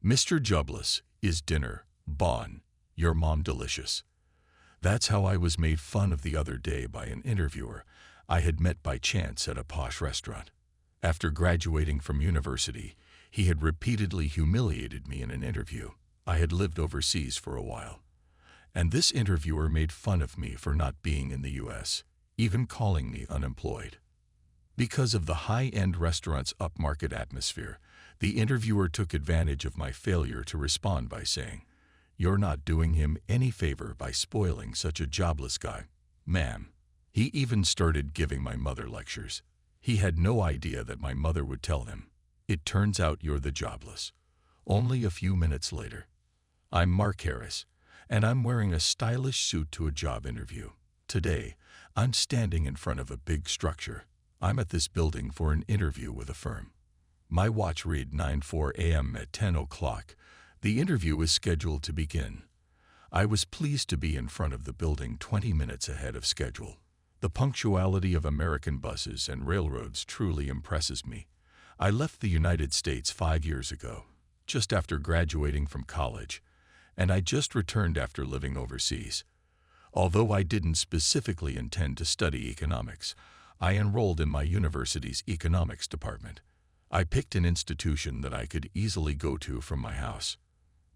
Mr. Jobless, is dinner, bon, your mom delicious. That's how I was made fun of the other day by an interviewer I had met by chance at a posh restaurant. After graduating from university, he had repeatedly humiliated me in an interview. I had lived overseas for a while, and this interviewer made fun of me for not being in the US, even calling me unemployed. Because of the high-end restaurant's upmarket atmosphere, the interviewer took advantage of my failure to respond by saying, "You're not doing him any favor by spoiling such a jobless guy, ma'am." He even started giving my mother lectures. He had no idea that my mother would tell him, "It turns out you're the jobless." Only a few minutes later. I'm Mark Harris, and I'm wearing a stylish suit to a job interview. Today, I'm standing in front of a big structure. I'm at this building for an interview with a firm. My watch read 9:04 a.m. At 10 o'clock. The interview is scheduled to begin. I was pleased to be in front of the building 20 minutes ahead of schedule. The punctuality of American buses and railroads truly impresses me. I left the United States 5 years ago, just after graduating from college, and I just returned after living overseas. Although I didn't specifically intend to study economics, I enrolled in my university's economics department. I picked an institution that I could easily go to from my house.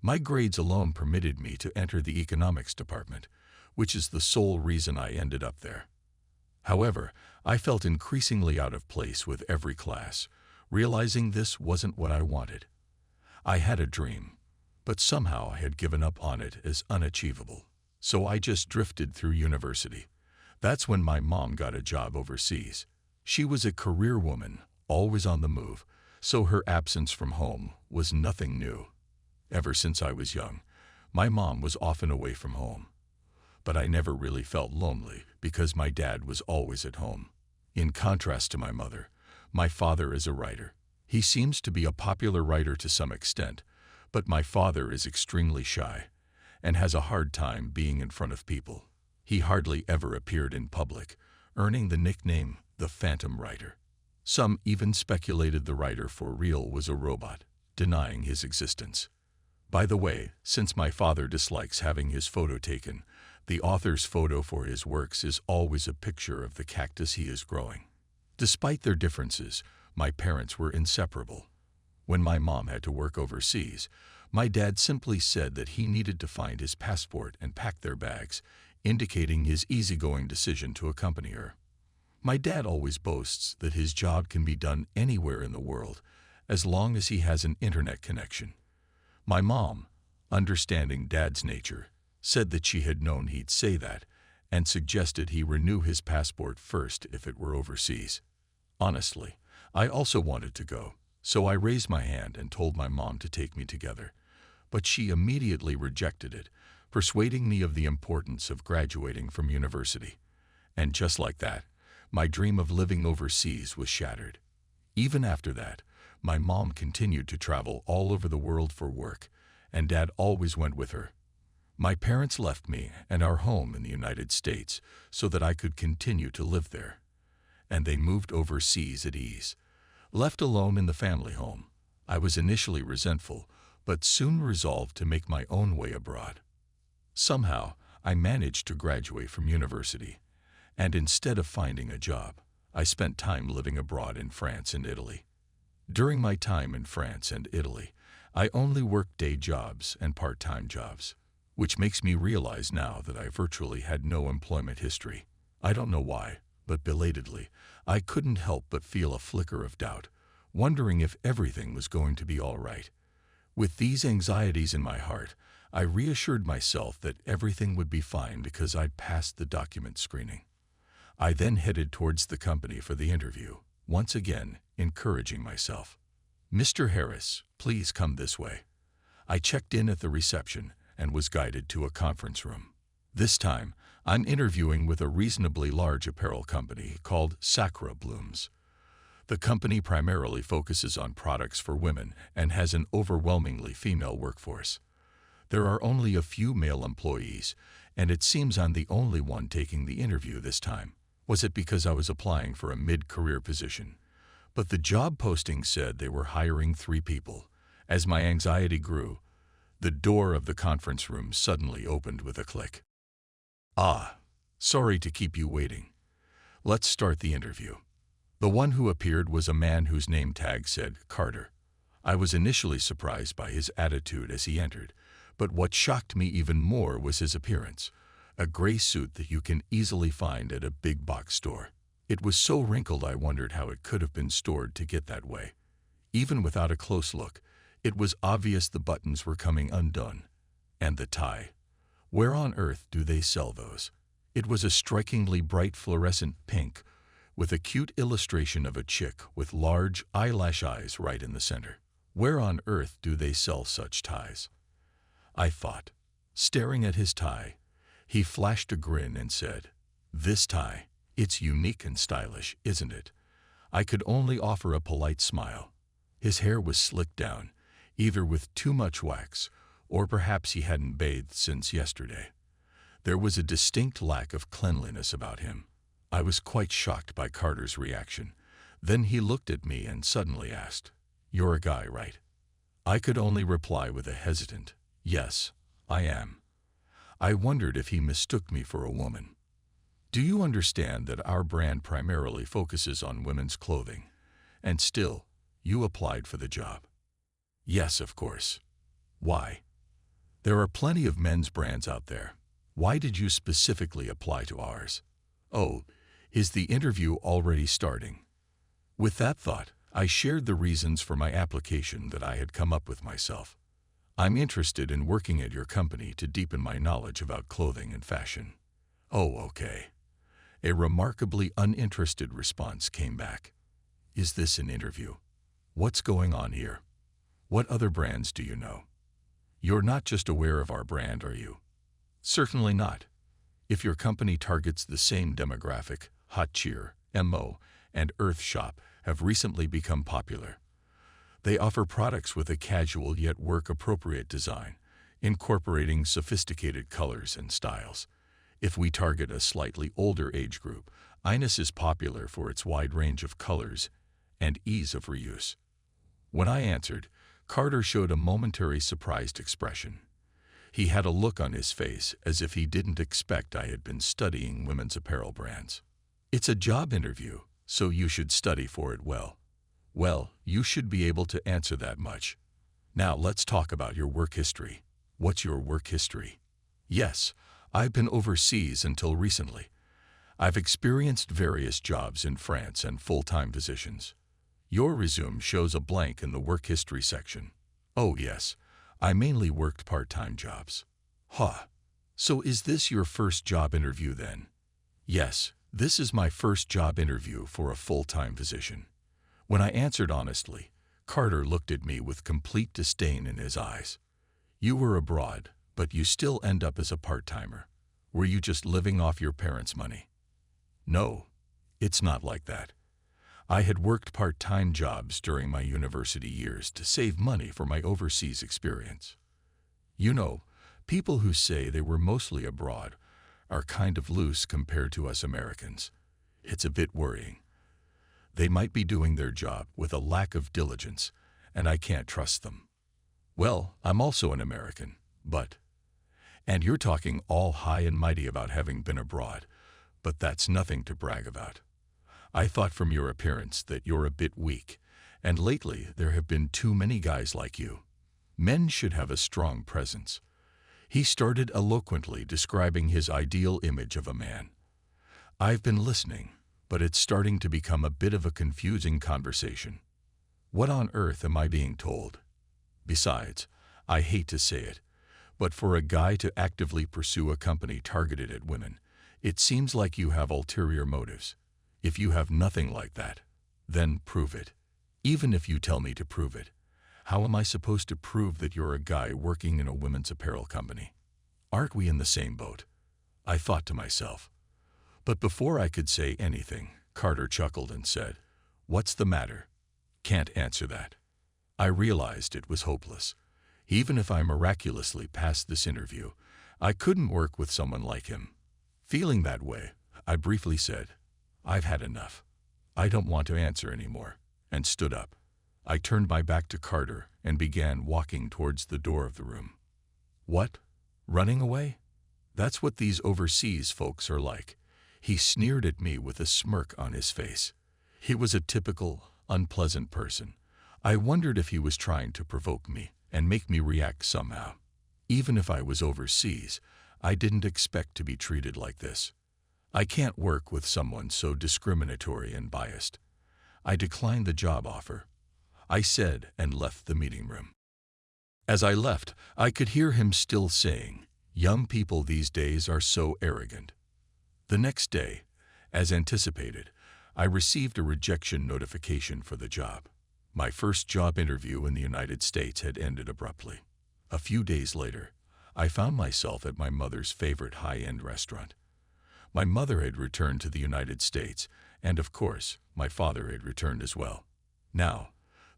My grades alone permitted me to enter the economics department, which is the sole reason I ended up there. However, I felt increasingly out of place with every class, realizing this wasn't what I wanted. I had a dream, but somehow I had given up on it as unachievable. So I just drifted through university. That's when my mom got a job overseas. She was a career woman, always on the move, so her absence from home was nothing new. Ever since I was young, my mom was often away from home. But I never really felt lonely because my dad was always at home. In contrast to my mother, my father is a writer. He seems to be a popular writer to some extent, but my father is extremely shy and has a hard time being in front of people. He hardly ever appeared in public, earning the nickname the Phantom Writer. Some even speculated the writer for real was a robot, denying his existence. By the way, since my father dislikes having his photo taken, the author's photo for his works is always a picture of the cactus he is growing. Despite their differences, my parents were inseparable. When my mom had to work overseas, my dad simply said that he needed to find his passport and pack their bags, indicating his easygoing decision to accompany her. My dad always boasts that his job can be done anywhere in the world, as long as he has an internet connection. My mom, understanding Dad's nature, said that she had known he'd say that and suggested he renew his passport first if it were overseas. Honestly, I also wanted to go, so I raised my hand and told my mom to take me together. But she immediately rejected it, persuading me of the importance of graduating from university. And just like that, my dream of living overseas was shattered. Even after that, my mom continued to travel all over the world for work, and Dad always went with her. My parents left me and our home in the United States so that I could continue to live there. And they moved overseas at ease. Left alone in the family home, I was initially resentful, but soon resolved to make my own way abroad. Somehow, I managed to graduate from university, and instead of finding a job, I spent time living abroad in France and Italy. During my time in France and Italy, I only worked day jobs and part-time jobs, which makes me realize now that I virtually had no employment history. I don't know why, but belatedly, I couldn't help but feel a flicker of doubt, wondering if everything was going to be all right. With these anxieties in my heart, I reassured myself that everything would be fine because I'd passed the document screening. I then headed towards the company for the interview, once again encouraging myself. "Mr. Harris, please come this way." I checked in at the reception and was guided to a conference room. This time, I'm interviewing with a reasonably large apparel company called Sacra Blooms. The company primarily focuses on products for women and has an overwhelmingly female workforce. There are only a few male employees, and it seems I'm the only one taking the interview this time. Was it because I was applying for a mid-career position? But the job posting said they were hiring 3 people, As my anxiety grew, the door of the conference room suddenly opened with a click. "Ah, sorry to keep you waiting. Let's start the interview." The one who appeared was a man whose name tag said Carter. I was initially surprised by his attitude as he entered, but what shocked me even more was his appearance, a gray suit that you can easily find at a big box store. It was so wrinkled I wondered how it could have been stored to get that way. Even without a close look, it was obvious the buttons were coming undone. And the tie. Where on earth do they sell those? It was a strikingly bright fluorescent pink, with a cute illustration of a chick with large eyelash eyes right in the center. Where on earth do they sell such ties? I thought. Staring at his tie, he flashed a grin and said, "This tie, it's unique and stylish, isn't it?" I could only offer a polite smile. His hair was slicked down, either with too much wax, or perhaps he hadn't bathed since yesterday. There was a distinct lack of cleanliness about him. I was quite shocked by Carter's reaction. Then he looked at me and suddenly asked, "You're a guy, right?" I could only reply with a hesitant, "Yes, I am." I wondered if he mistook me for a woman. "Do you understand that our brand primarily focuses on women's clothing? And still, you applied for the job." "Yes, of course." "Why? There are plenty of men's brands out there. Why did you specifically apply to ours?" "Oh, is the interview already starting?" With that thought, I shared the reasons for my application that I had come up with myself. "I'm interested in working at your company to deepen my knowledge about clothing and fashion." "Oh, okay." A remarkably uninterested response came back. "Is this an interview? What's going on here? What other brands do you know? You're not just aware of our brand, are you?" "Certainly not. If your company targets the same demographic, Hot Cheer, MO, and Earth Shop have recently become popular. They offer products with a casual yet work-appropriate design, incorporating sophisticated colors and styles. If we target a slightly older age group, Ines is popular for its wide range of colors and ease of reuse." When I answered, Carter showed a momentary surprised expression. He had a look on his face as if he didn't expect I had been studying women's apparel brands. "It's a job interview, so you should study for it well." "Well, you should be able to answer that much. Now let's talk about your work history." "What's your work history?" "Yes, I've been overseas until recently. I've experienced various jobs in France and full-time positions." Your resume shows a blank in the work history section. "Oh yes, I mainly worked part-time jobs." "Huh. So is this your first job interview then?" "Yes, this is my first job interview for a full-time position." When I answered honestly, Carter looked at me with complete disdain in his eyes. "You were abroad, but you still end up as a part-timer. Were you just living off your parents' money?" "No, it's not like that. I had worked part-time jobs during my university years to save money for my overseas experience. You know, people who say they were mostly abroad are kind of loose compared to us Americans. It's a bit worrying. They might be doing their job with a lack of diligence, and I can't trust them." "Well, I'm also an American, but—" "And you're talking all high and mighty about having been abroad, but that's nothing to brag about. I thought from your appearance that you're a bit weak, and lately there have been too many guys like you. Men should have a strong presence." He started eloquently describing his ideal image of a man. I've been listening, but it's starting to become a bit of a confusing conversation. What on earth am I being told? Besides, I hate to say it, but for a guy to actively pursue a company targeted at women, it seems like you have ulterior motives. If you have nothing like that, then prove it. Even if you tell me to prove it, how am I supposed to prove that you're a guy working in a women's apparel company? Aren't we in the same boat? I thought to myself. But before I could say anything, Carter chuckled and said, "What's the matter?" "Can't answer that." I realized it was hopeless. Even if I miraculously passed this interview, I couldn't work with someone like him. Feeling that way, I briefly said, "I've had enough. I don't want to answer anymore," and stood up. I turned my back to Carter and began walking towards the door of the room. What? Running away? That's what these overseas folks are like. He sneered at me with a smirk on his face. He was a typical, unpleasant person. I wondered if he was trying to provoke me and make me react somehow. Even if I was overseas, I didn't expect to be treated like this. I can't work with someone so discriminatory and biased. I declined the job offer, I said, and left the meeting room. As I left, I could hear him still saying, "Young people these days are so arrogant." The next day, as anticipated, I received a rejection notification for the job. My first job interview in the United States had ended abruptly. A few days later, I found myself at my mother's favorite high-end restaurant. My mother had returned to the United States, and of course, my father had returned as well. Now,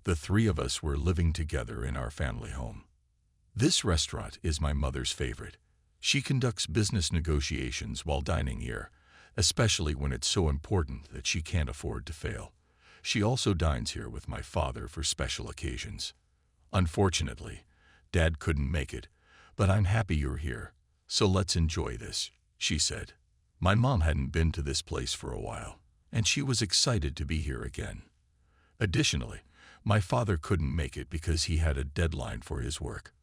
the three of us were living together in our family home. This restaurant is my mother's favorite. She conducts business negotiations while dining here, especially when it's so important that she can't afford to fail. She also dines here with my father for special occasions. Unfortunately, Dad couldn't make it, but I'm happy you're here, so let's enjoy this, she said. My mom hadn't been to this place for a while, and she was excited to be here again. Additionally, my father couldn't make it because he had a deadline for his work.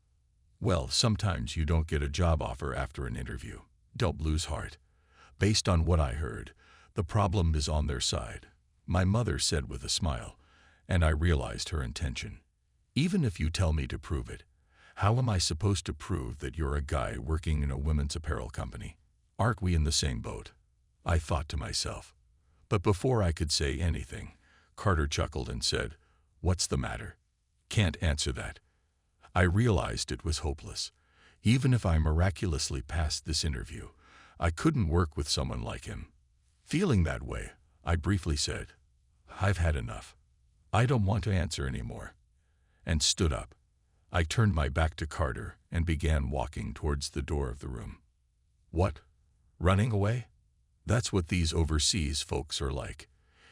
Well, sometimes you don't get a job offer after an interview. Don't lose heart. Based on what I heard, the problem is on their side, my mother said with a smile, and I realized her intention. Even if you tell me to prove it, how am I supposed to prove that you're a guy working in a women's apparel company? Aren't we in the same boat? I thought to myself. But before I could say anything, Carter chuckled and said, "What's the matter? Can't answer that." I realized it was hopeless. Even if I miraculously passed this interview, I couldn't work with someone like him. Feeling that way, I briefly said, "I've had enough. I don't want to answer anymore," and stood up. I turned my back to Carter and began walking towards the door of the room. What? Running away? That's what these overseas folks are like.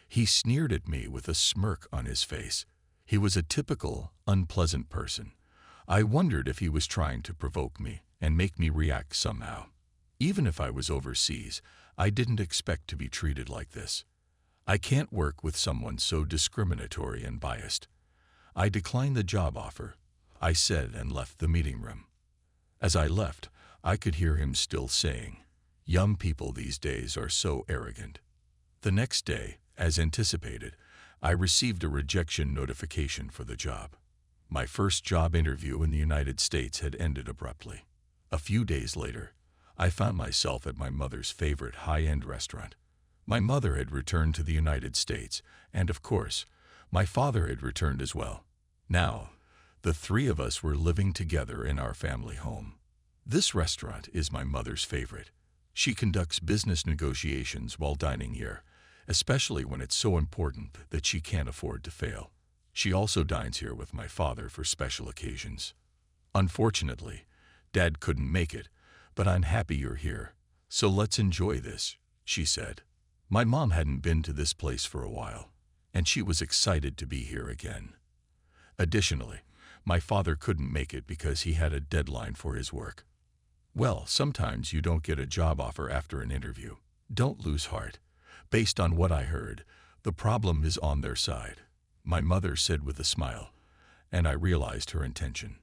He sneered at me with a smirk on his face. He was a typical, unpleasant person. I wondered if he was trying to provoke me and make me react somehow. Even if I was overseas, I didn't expect to be treated like this. I can't work with someone so discriminatory and biased. I declined the job offer, I said, and left the meeting room. As I left, I could hear him still saying, "Young people these days are so arrogant." The next day, as anticipated, I received a rejection notification for the job. My first job interview in the United States had ended abruptly. A few days later, I found myself at my mother's favorite high-end restaurant. My mother had returned to the United States, and of course, my father had returned as well. Now, the three of us were living together in our family home. This restaurant is my mother's favorite. She conducts business negotiations while dining here, especially when it's so important that she can't afford to fail. She also dines here with my father for special occasions. Unfortunately, Dad couldn't make it, but I'm happy you're here, so let's enjoy this, she said. My mom hadn't been to this place for a while, and she was excited to be here again. Additionally, my father couldn't make it because he had a deadline for his work. Well, sometimes you don't get a job offer after an interview. Don't lose heart. Based on what I heard, the problem is on their side, my mother said with a smile, and I realized her intention.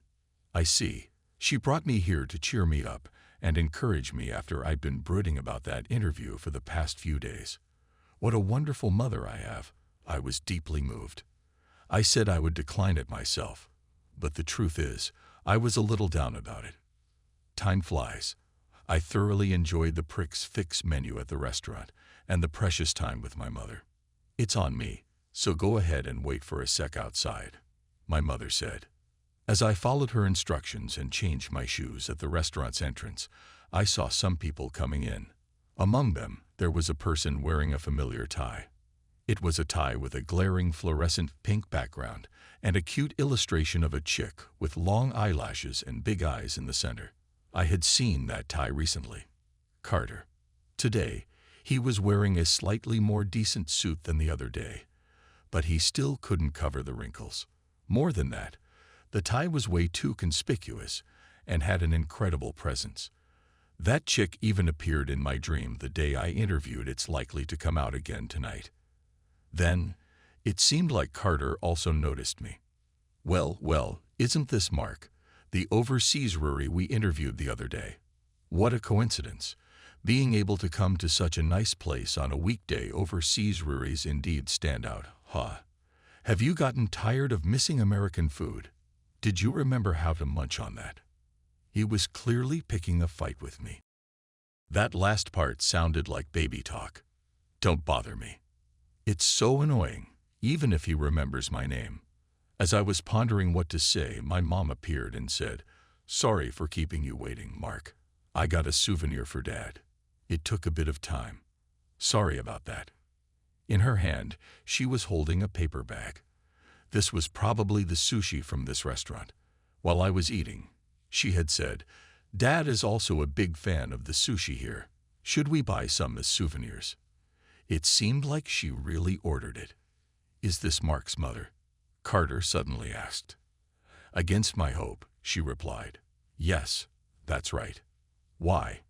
I see. She brought me here to cheer me up and encourage me after I'd been brooding about that interview for the past few days. What a wonderful mother I have. I was deeply moved. I said I would decline it myself, but the truth is, I was a little down about it. Time flies. I thoroughly enjoyed the Prix Fix menu at the restaurant and the precious time with my mother. It's on me, so go ahead and wait for a sec outside, my mother said. As I followed her instructions and changed my shoes at the restaurant's entrance, I saw some people coming in. Among them, there was a person wearing a familiar tie. It was a tie with a glaring fluorescent pink background and a cute illustration of a chick with long eyelashes and big eyes in the center. I had seen that tie recently. Carter. Today, he was wearing a slightly more decent suit than the other day, but he still couldn't cover the wrinkles. More than that, the tie was way too conspicuous and had an incredible presence. That chick even appeared in my dream the day I interviewed. It's likely to come out again tonight. Then, it seemed like Carter also noticed me. Well, isn't this Mark, the overseas Rory we interviewed the other day? What a coincidence. Being able to come to such a nice place on a weekday overseas Rorys indeed stand out, huh? Have you gotten tired of missing American food? Did you remember how to munch on that? He was clearly picking a fight with me. That last part sounded like baby talk. Don't bother me. It's so annoying, even if he remembers my name. As I was pondering what to say, my mom appeared and said, "Sorry for keeping you waiting, Mark. I got a souvenir for Dad. It took a bit of time. Sorry about that." In her hand, she was holding a paper bag. This was probably the sushi from this restaurant. While I was eating, she had said, "Dad is also a big fan of the sushi here. Should we buy some as souvenirs?" It seemed like she really ordered it. "Is this Mark's mother?" Carter suddenly asked. Against my hope, she replied, "Yes, that's right." "Why?"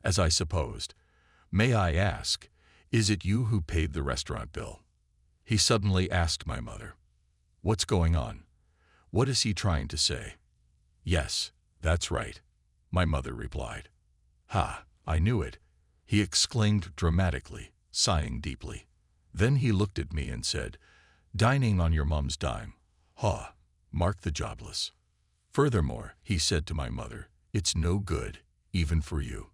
As I supposed, "May I ask, is it you who paid the restaurant bill?" He suddenly asked my mother. "What's going on? What is he trying to say?" "Yes, that's right," my mother replied. "Ha, I knew it," he exclaimed dramatically, sighing deeply. Then he looked at me and said, "Dining on your mom's dime. Ha, Mark the Jobless." Furthermore, he said to my mother, "It's no good, even for you.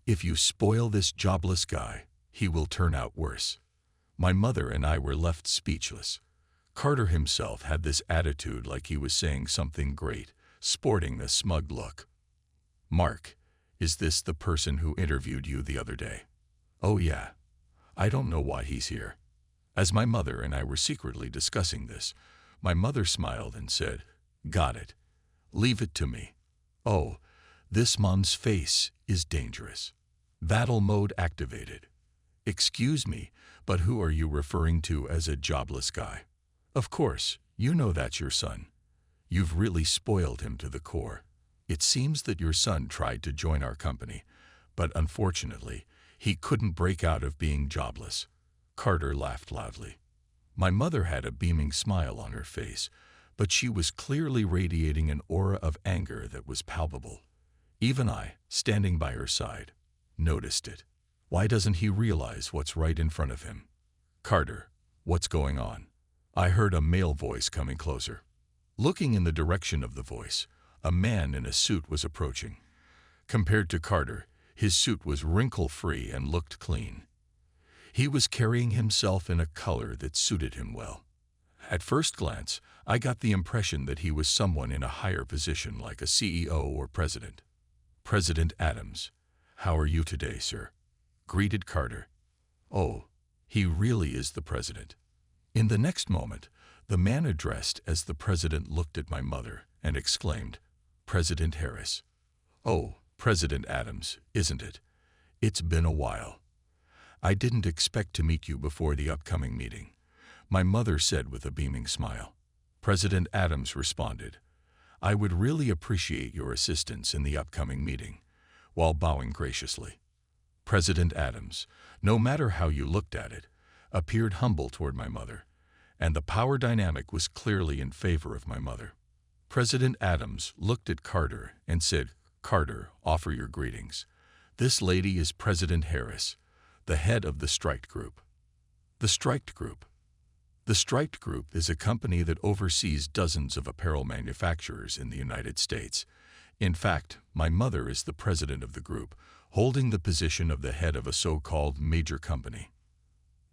If you spoil this jobless guy, he will turn out worse." My mother and I were left speechless. Carter himself had this attitude like he was saying something great, sporting a smug look. "Mark, is this the person who interviewed you the other day?" "Oh yeah. I don't know why he's here." As my mother and I were secretly discussing this, my mother smiled and said, "Got it. Leave it to me." Oh, this mom's face is dangerous. Battle mode activated. "Excuse me, but who are you referring to as a jobless guy? Of course, you know that's your son. You've really spoiled him to the core. It seems that your son tried to join our company, but unfortunately, he couldn't break out of being jobless." Carter laughed loudly. My mother had a beaming smile on her face, but she was clearly radiating an aura of anger that was palpable. Even I, standing by her side, noticed it. Why doesn't he realize what's right in front of him? "Carter, what's going on?" I heard a male voice coming closer. Looking in the direction of the voice, a man in a suit was approaching. Compared to Carter, his suit was wrinkle-free and looked clean. He was carrying himself in a color that suited him well. At first glance, I got the impression that he was someone in a higher position like a CEO or president. "President Adams, how are you today, sir?" greeted Carter. "Oh, he really is the president." In the next moment, the man addressed as the president looked at my mother and exclaimed, "President Harris." "Oh, President Adams, isn't it? It's been a while. I didn't expect to meet you before the upcoming meeting," my mother said with a beaming smile. President Adams responded, "I would really appreciate your assistance in the upcoming meeting," while bowing graciously. President Adams, no matter how you looked at it, appeared humble toward my mother, and the power dynamic was clearly in favor of my mother. President Adams looked at Carter and said, "Carter, offer your greetings. This lady is President Harris, the head of the Striked Group." The Striked Group. The Striked Group is a company that oversees dozens of apparel manufacturers in the United States. In fact, my mother is the president of the group, holding the position of the head of a so-called major company.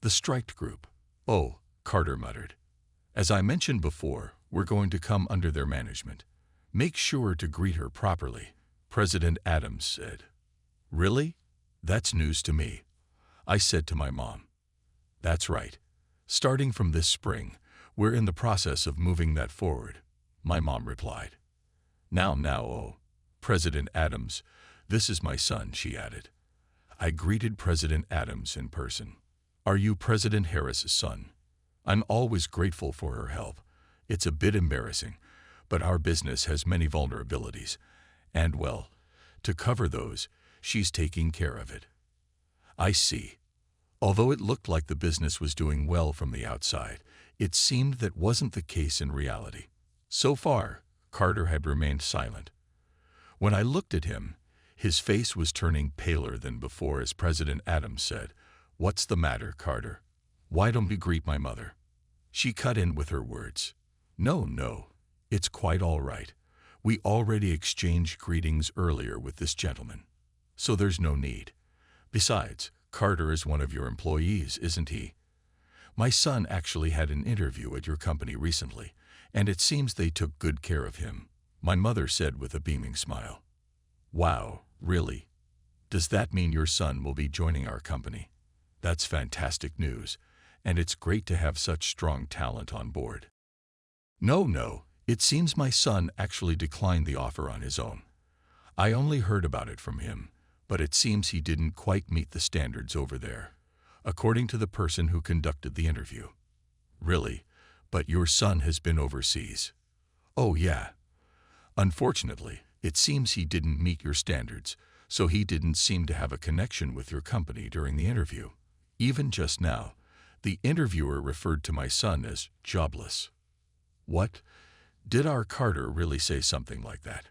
The Striked Group. "Oh," Carter muttered. "As I mentioned before, we're going to come under their management. Make sure to greet her properly," President Adams said. "Really? That's news to me," I said to my mom. "That's right. Starting from this spring, we're in the process of moving that forward," my mom replied. Now, oh, President Adams, this is my son," she added. I greeted President Adams in person. "Are you President Harris's son? I'm always grateful for her help. It's a bit embarrassing, but our business has many vulnerabilities, and well, to cover those, she's taking care of it. I see. Although it looked like the business was doing well from the outside, it seemed that wasn't the case in reality. So far, Carter had remained silent. When I looked at him, his face was turning paler than before as President Adams said, "What's the matter, Carter? Why don't you greet my mother?" She cut in with her words. No, it's quite all right. We already exchanged greetings earlier with this gentleman, so there's no need. Besides, Carter is one of your employees, isn't he? My son actually had an interview at your company recently, and it seems they took good care of him, my mother said with a beaming smile. Wow, really? Does that mean your son will be joining our company? That's fantastic news, and it's great to have such strong talent on board. No, it seems my son actually declined the offer on his own. I only heard about it from him, but it seems he didn't quite meet the standards over there, according to the person who conducted the interview. Really? But your son has been overseas? Oh yeah. Unfortunately, it seems he didn't meet your standards, so he didn't seem to have a connection with your company during the interview. Even just now, the interviewer referred to my son as jobless. What? Did our Carter really say something like that?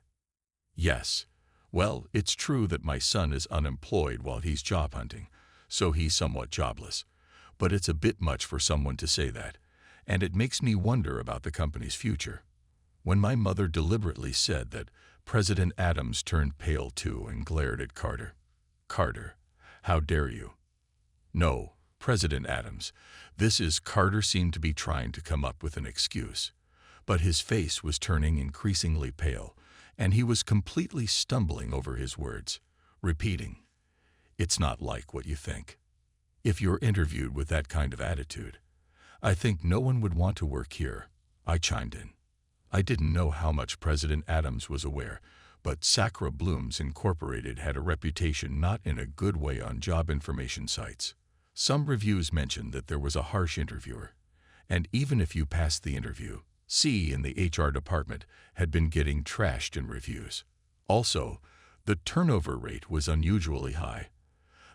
Yes. Well, it's true that my son is unemployed while he's job hunting, so he's somewhat jobless. But it's a bit much for someone to say that, and it makes me wonder about the company's future. When my mother deliberately said that, President Adams turned pale too and glared at Carter. Carter, how dare you? No, President Adams, Carter seemed to be trying to come up with an excuse. But his face was turning increasingly pale, and he was completely stumbling over his words, repeating, "It's not like what you think. If you're interviewed with that kind of attitude, I think no one would want to work here," I chimed in. I didn't know how much President Adams was aware, but Sacra Blooms Incorporated had a reputation not in a good way on job information sites. Some reviews mentioned that there was a harsh interviewer, and even if you passed the interview, C in the HR department had been getting trashed in reviews. Also, the turnover rate was unusually high.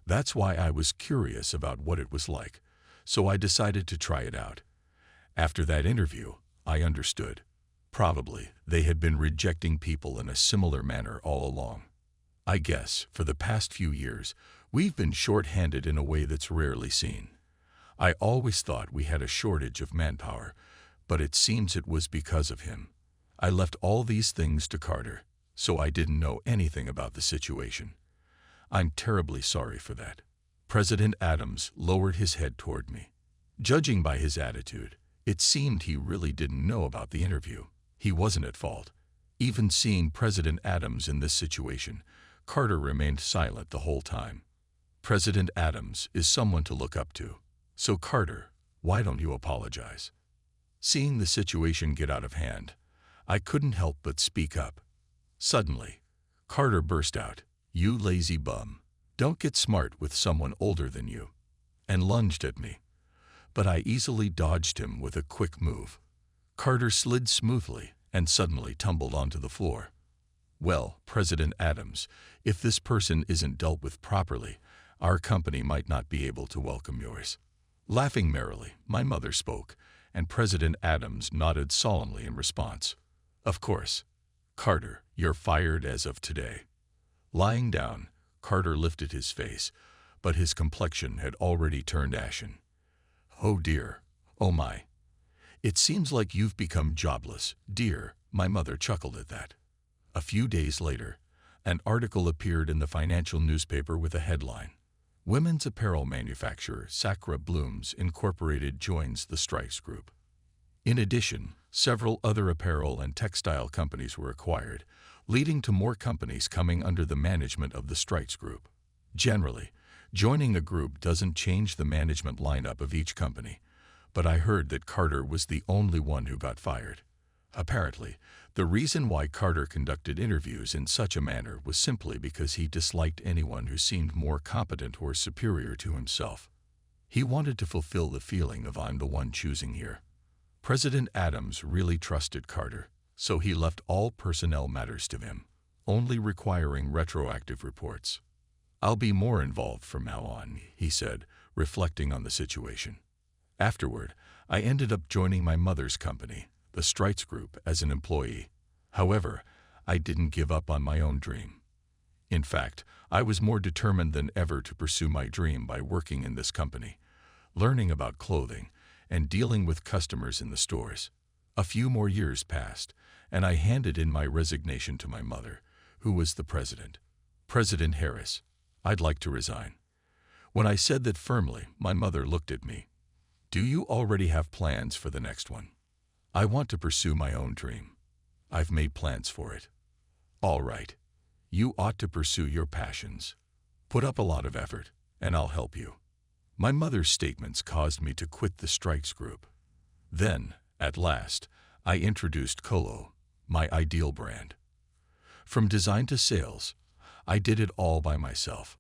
That's why I was curious about what it was like, so I decided to try it out. After that interview, I understood. Probably they had been rejecting people in a similar manner all along. I guess, for the past few years, we've been short-handed in a way that's rarely seen. I always thought we had a shortage of manpower, but it seems it was because of him. I left all these things to Carter, so I didn't know anything about the situation. I'm terribly sorry for that. President Adams lowered his head toward me. Judging by his attitude, it seemed he really didn't know about the interview. He wasn't at fault. Even seeing President Adams in this situation, Carter remained silent the whole time. President Adams is someone to look up to. So Carter, why don't you apologize? Seeing the situation get out of hand, I couldn't help but speak up. Suddenly, Carter burst out, "You lazy bum. Don't get smart with someone older than you," and lunged at me. But I easily dodged him with a quick move. Carter slid smoothly and suddenly tumbled onto the floor. Well, President Adams, if this person isn't dealt with properly, our company might not be able to welcome yours. Laughing merrily, my mother spoke, and President Adams nodded solemnly in response. Of course. Carter, you're fired as of today. Lying down, Carter lifted his face, but his complexion had already turned ashen. Oh dear, oh my. It seems like you've become jobless, dear, my mother chuckled at that. A few days later, an article appeared in the financial newspaper with a headline, "Women's apparel manufacturer Sacra Blooms Incorporated joins the strikes group." In addition, several other apparel and textile companies were acquired, leading to more companies coming under the management of the strikes group. Generally, joining a group doesn't change the management lineup of each company, but I heard that Carter was the only one who got fired. Apparently, the reason why Carter conducted interviews in such a manner was simply because he disliked anyone who seemed more competent or superior to himself. He wanted to fulfill the feeling of "I'm the one choosing here." President Adams really trusted Carter, so he left all personnel matters to him, only requiring retroactive reports. "I'll be more involved from now on," he said, reflecting on the situation. Afterward, I ended up joining my mother's company, the Strites Group, as an employee. However, I didn't give up on my own dream. In fact, I was more determined than ever to pursue my dream by working in this company, learning about clothing, and dealing with customers in the stores. A few more years passed, and I handed in my resignation to my mother, who was the president. "President Harris, I'd like to resign." When I said that firmly, my mother looked at me. "Do you already have plans for the next one?" "I want to pursue my own dream. I've made plans for it." "All right. You ought to pursue your passions. Put up a lot of effort, and I'll help you." My mother's statements caused me to quit the Strites Group. Then, at last, I introduced Colo, my ideal brand. From design to sales, I did it all by myself.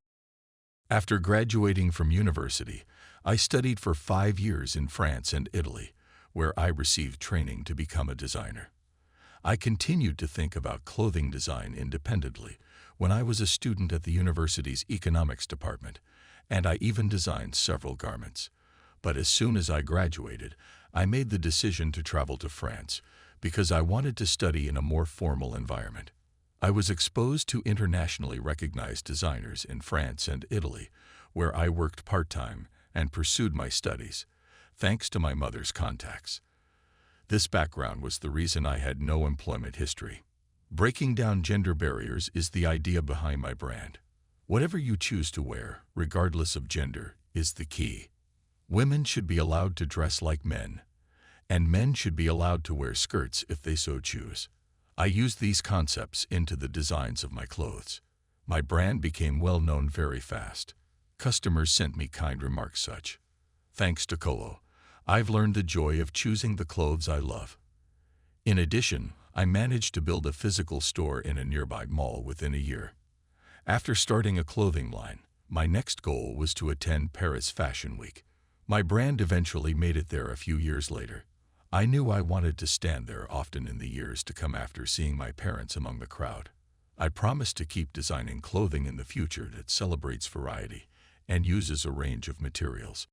After graduating from university, I studied for 5 years in France and Italy, where I received training to become a designer. I continued to think about clothing design independently when I was a student at the university's economics department, and I even designed several garments. But as soon as I graduated, I made the decision to travel to France because I wanted to study in a more formal environment. I was exposed to internationally recognized designers in France and Italy, where I worked part-time and pursued my studies, thanks to my mother's contacts. This background was the reason I had no employment history. Breaking down gender barriers is the idea behind my brand. Whatever you choose to wear, regardless of gender, is the key. Women should be allowed to dress like men, and men should be allowed to wear skirts if they so choose. I used these concepts into the designs of my clothes. My brand became well known very fast. Customers sent me kind remarks such, "Thanks to Colo, I've learned the joy of choosing the clothes I love." In addition, I managed to build a physical store in a nearby mall within a year. After starting a clothing line, my next goal was to attend Paris Fashion Week. My brand eventually made it there a few years later. I knew I wanted to stand there often in the years to come after seeing my parents among the crowd. I promised to keep designing clothing in the future that celebrates variety and uses a range of materials.